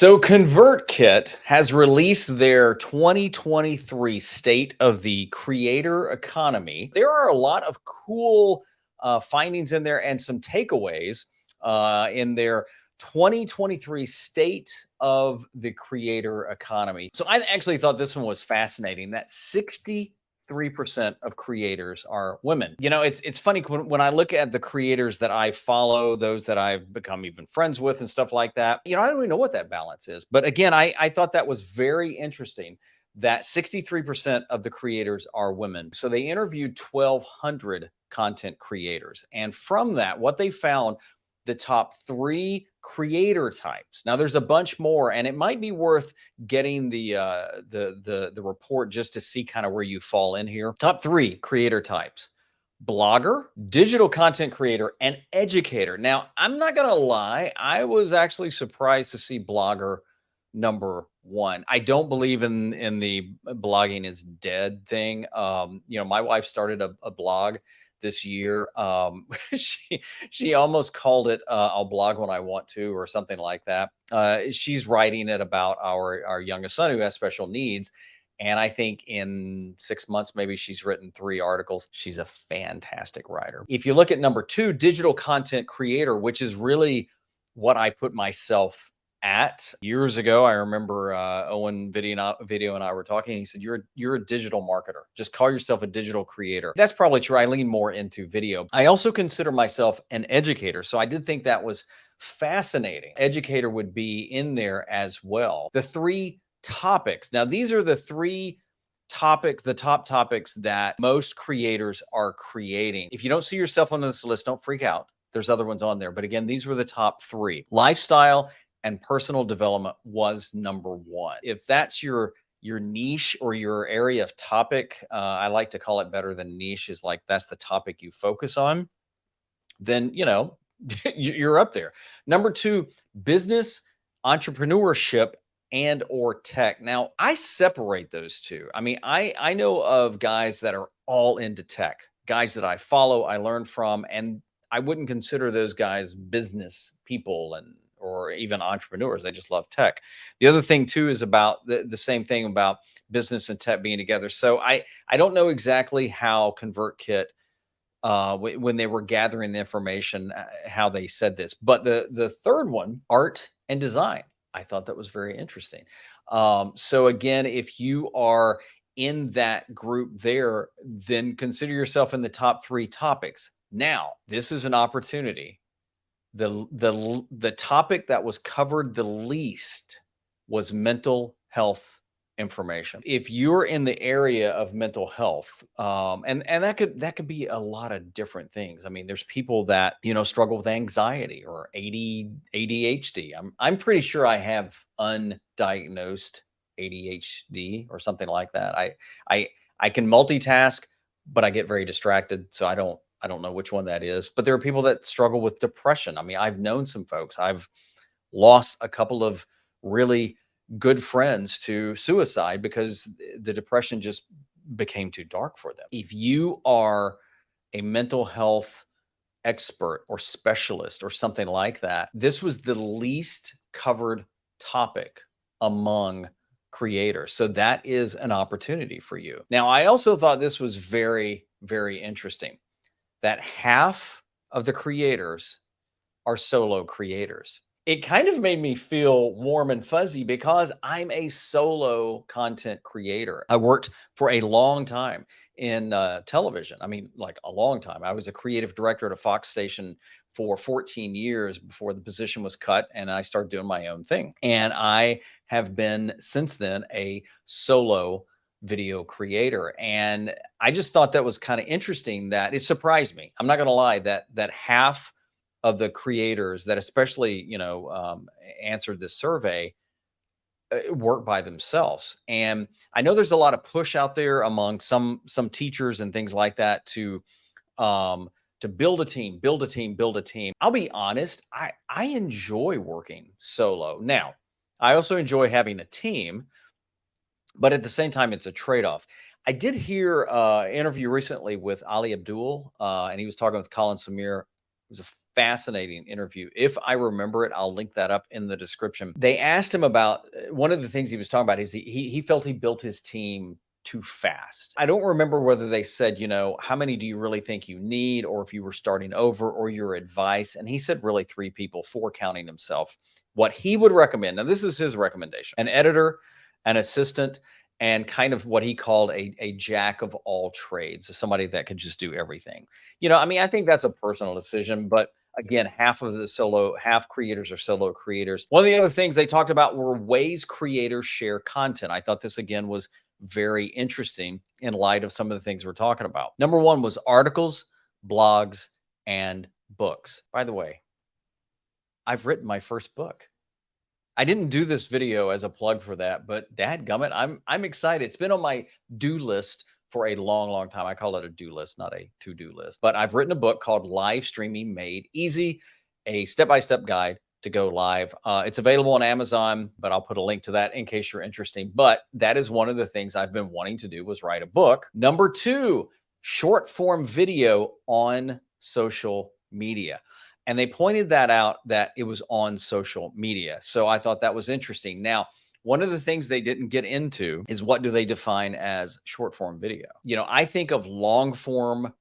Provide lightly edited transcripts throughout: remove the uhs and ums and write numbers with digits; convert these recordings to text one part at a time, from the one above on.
So ConvertKit has released their 2023 State of the Creator Economy. There are a lot of cool findings in there and some takeaways in their 2023 State of the Creator Economy. So I actually thought this one was fascinating. That 63% of creators are women. You know, it's funny when I look at the creators that I follow, those that I've become even friends with and stuff like that. You know, I don't even know what that balance is. But again, I thought that was very interesting that 63% of the creators are women. So they interviewed 1,200 content creators. And from that, what they found, the top three creator types. Now there's a bunch more, and it might be worth getting the report just to see kind of where you fall in here. Top three creator types: blogger, digital content creator, and educator. Now, I'm not gonna lie, I was actually surprised to see blogger number one. I don't believe in the blogging is dead thing. You know, my wife started a blog this year. She almost called it "I'll blog when I want to" or something like that. She's writing it about our youngest son who has special needs. And I think in 6 months, maybe she's written 3 articles. She's a fantastic writer. If you look at number two, digital content creator, which is really what I put myself at years ago. I remember Owen Video and I were talking. He said, "You're a digital marketer. Just call yourself a digital creator." That's probably true. I lean more into video. I also consider myself an educator, so I did think that was fascinating. Educator would be in there as well. The three topics. Now, these are the three topics, the top topics that most creators are creating. If you don't see yourself on this list, don't freak out. There's other ones on there. But again, these were the top three. Lifestyle and personal development was number one. If that's your niche or your area of topic, I like to call it better than niche, is like that's the topic you focus on, then you know you're up there. Number two, business, entrepreneurship, and or tech. Now I separate those two. I mean, I know of guys that are all into tech, guys that I follow, I learn from, and I wouldn't consider those guys business people and or even entrepreneurs. They just love tech. The other thing too is about the same thing about business and tech being together. So I don't know exactly how ConvertKit when they were gathering the information, how they said this. But the third one, art and design, I thought that was very interesting. So again, if you are in that group there, then consider yourself in the top three topics. Now, this is an opportunity. The topic that was covered the least was mental health information. If you're in the area of mental health, and that could be a lot of different things. I mean, there's people that struggle with anxiety or ADHD. I'm pretty sure I have undiagnosed ADHD or something like that. I can multitask, but I get very distracted, so I don't know which one that is. But there are people that struggle with depression. I mean, I've known some folks. I've lost a couple of really good friends to suicide because the depression just became too dark for them. If you are a mental health expert or specialist or something like that, this was the least covered topic among creators. So that is an opportunity for you. Now, I also thought this was very, very interesting that half of the creators are solo creators. It kind of made me feel warm and fuzzy because I'm a solo content creator. I worked for a long time in television. I mean, like a long time. I was a creative director at a Fox station for 14 years before the position was cut, and I started doing my own thing. And I have been since then a solo video creator. And I just thought that was kind of interesting, that it surprised me. I'm not going to lie, that half of the creators that especially answered this survey work by themselves. And I know there's a lot of push out there among some teachers and things like that to build a team, build a team, build a team. I'll be honest, I enjoy working solo. Now, I also enjoy having a team, but at the same time, it's a trade-off. I did hear an interview recently with Ali Abdul, and he was talking with Colin Samir, It was a fascinating interview. If I remember it, I'll link that up in the description. They asked him about one of the things he was talking about is he felt he built his team too fast. I don't remember whether they said, how many do you really think you need, or if you were starting over, or your advice. And he said really 3 people, 4 counting himself. What he would recommend, now this is his recommendation: an editor, an assistant, and kind of what he called a jack of all trades, somebody that could just do everything. I think that's a personal decision, but again, half creators are solo creators. One of the other things they talked about were ways creators share content. I thought this again was very interesting in light of some of the things we're talking about. Number one was articles, blogs, and books. By the way, I've written my first book. I didn't do this video as a plug for that, but dadgummit, I'm excited. It's been on my do list for a long, long time. I call it a do list, not a to-do list. But I've written a book called Live Streaming Made Easy, a step-by-step guide to go live. It's available on Amazon, but I'll put a link to that in case you're interested. But that is one of the things I've been wanting to do, was write a book. Number 2, short form video on social media. And they pointed that out, that it was on social media. So I thought that was interesting. Now, one of the things they didn't get into is, what do they define as short form video? I think of long form,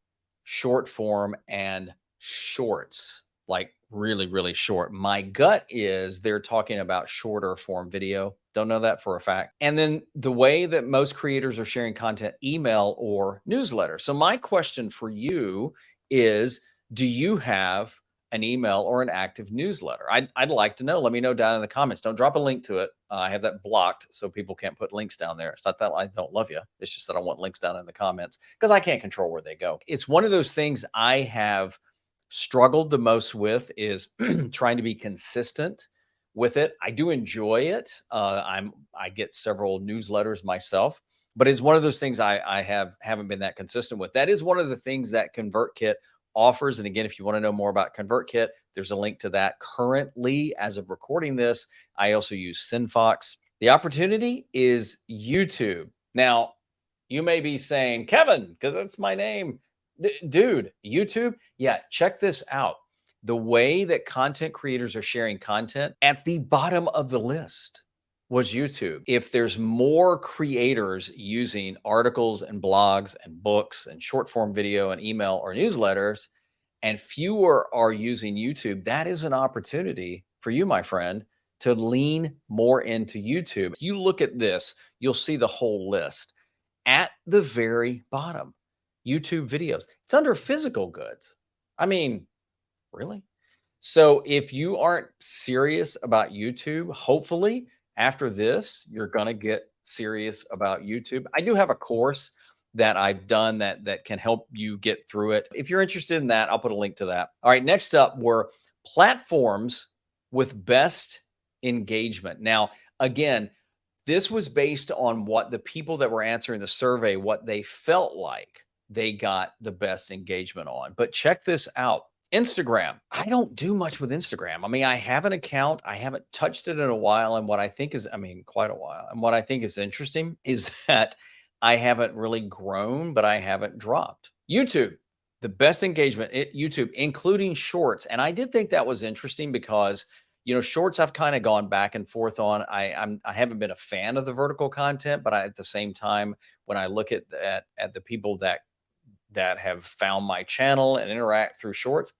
short form, and shorts, like really, really short. My gut is they're talking about shorter form video. Don't know that for a fact. And then the way that most creators are sharing content: email or newsletter. So my question for you is, do you have an email or an active newsletter? I'd like to know. Let me know down in the comments. Don't drop a link to it. I have that blocked so people can't put links down there. It's not that I don't love you. It's just that I want links down in the comments because I can't control where they go. It's one of those things I have struggled the most with, is trying to be consistent with it. I do enjoy it. I get several newsletters myself, but it's one of those things I haven't been that consistent with. That is one of the things that ConvertKit offers. And again, if you want to know more about ConvertKit, there's a link to that. Currently, as of recording this, I also use SendFox. The opportunity is YouTube. Now, you may be saying, Kevin, because that's my name. Dude, YouTube? Yeah, check this out. The way that content creators are sharing content, at the bottom of the list was YouTube. If there's more creators using articles and blogs and books and short form video and email or newsletters, and fewer are using YouTube, that is an opportunity for you, my friend, to lean more into YouTube. If you look at this, you'll see the whole list. At the very bottom, YouTube videos. It's under physical goods. I mean, really? So if you aren't serious about YouTube, hopefully after this, you're going to get serious about YouTube. I do have a course that I've done that can help you get through it. If you're interested in that, I'll put a link to that. All right, next up were platforms with best engagement. Now, again, this was based on what the people that were answering the survey, what they felt like they got the best engagement on. But check this out. Instagram. I don't do much with Instagram. I mean, I have an account. I haven't touched it in a while. And what I think is, quite a while. And what I think is interesting is that I haven't really grown, but I haven't dropped. YouTube, the best engagement at YouTube, including shorts. And I did think that was interesting because, shorts I've kind of gone back and forth on. I haven't been a fan of the vertical content, but at the same time, when I look at the people that have found my channel and interact through shorts,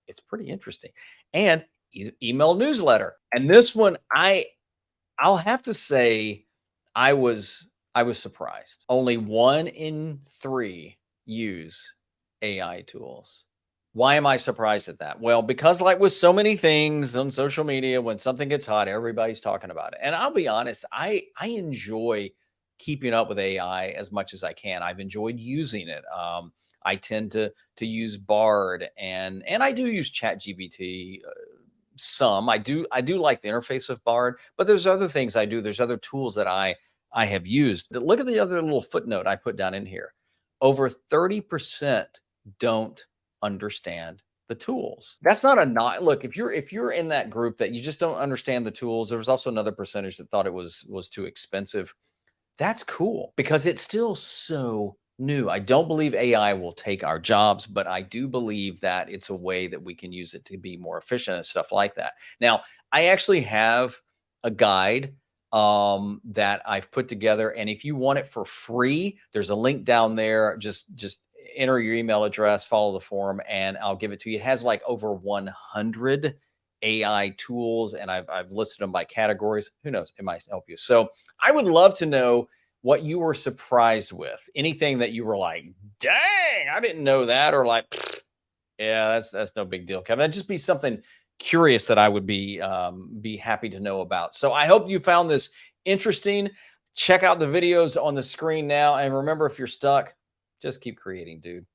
it's pretty interesting. And email newsletter. And this one, I'll have to say I was surprised. Only 1 in 3 use AI tools. Why am I surprised at that? Well, because like with so many things on social media, when something gets hot, everybody's talking about it. And I'll be honest, I enjoy keeping up with AI as much as I can. I've enjoyed using it. I tend to use Bard and I do use ChatGPT some. I do like the interface of Bard, but there's other things I do. There's other tools that I have used. Look at the other little footnote I put down in here. Over 30% don't understand the tools. That's not look, if you're in that group that you just don't understand the tools, there was also another percentage that thought it was too expensive. That's cool because it's still so new. I don't believe AI will take our jobs, but I do believe that it's a way that we can use it to be more efficient and stuff like that. Now, I actually have a guide that I've put together, and if you want it for free, there's a link down there. Just enter your email address, follow the form, and I'll give it to you. It has like over 100 AI tools, and I've listed them by categories. Who knows? It might help you. So I would love to know what you were surprised with. Anything that you were like, "Dang, I didn't know that," or like, "Yeah, that's no big deal, Kevin." That'd just be something curious that I would be happy to know about. So I hope you found this interesting. Check out the videos on the screen now, and remember, if you're stuck, just keep creating, dude.